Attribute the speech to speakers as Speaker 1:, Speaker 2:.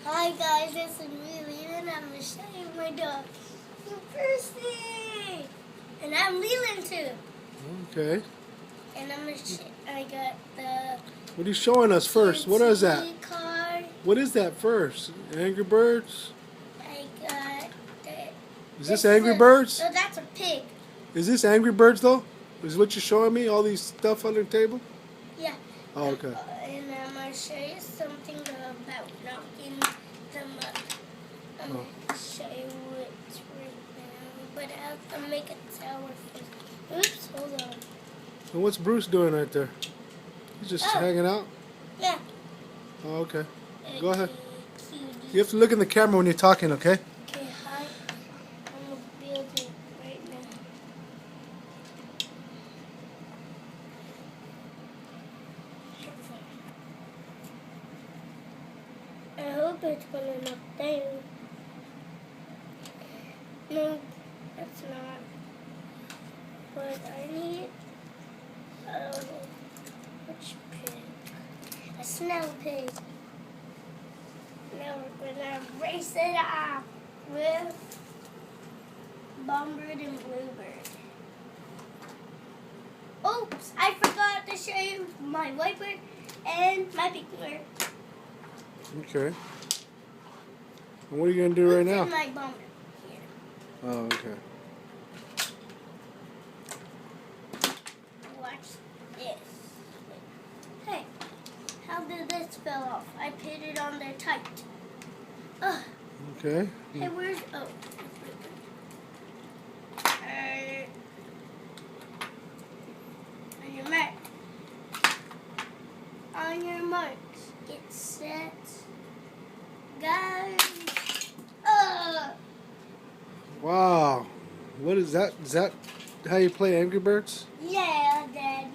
Speaker 1: Hi guys, this is me, Leland. I'm going to show you my dog, Percy. And I'm Leland too.
Speaker 2: Okay.
Speaker 1: And I'm going to show I got the...
Speaker 2: What are you showing us first? What is that?
Speaker 1: Card.
Speaker 2: What is that first? Angry Birds?
Speaker 1: I got the...
Speaker 2: Is this Angry Birds?
Speaker 1: No, that's a pig.
Speaker 2: Is this Angry Birds though? Is what you're showing me? All these stuff on the table?
Speaker 1: Yeah.
Speaker 2: Oh, okay.
Speaker 1: And I'm going to show you something about knocking them up. I'm going to show you it right now. But I have to make it tower first. Oops, hold on.
Speaker 2: And what's Bruce doing right there? He's just hanging out?
Speaker 1: Yeah.
Speaker 2: Oh, okay. Go ahead.
Speaker 1: Cutie.
Speaker 2: You have to look in the camera when you're talking, okay?
Speaker 1: Okay, hi. I'm going to build it right now. I hope it's going to knock down. No, it's not. But I need which pig? A snow pig. Now we're gonna race it off with Bombird and Bluebird. Oops! I forgot to show you my whitebird and my pingbird.
Speaker 2: Okay. And what are you gonna do right now?
Speaker 1: My Bombird here.
Speaker 2: Oh, okay.
Speaker 1: Watch this. Hey, how did this fell off? I put it on there tight. Ugh.
Speaker 2: Okay.
Speaker 1: Hey, where's... Oh. On your mark. On your marks. Get set. Go.
Speaker 2: Wow. What is that? Is that how you play Angry Birds?
Speaker 1: Yeah, Daddy.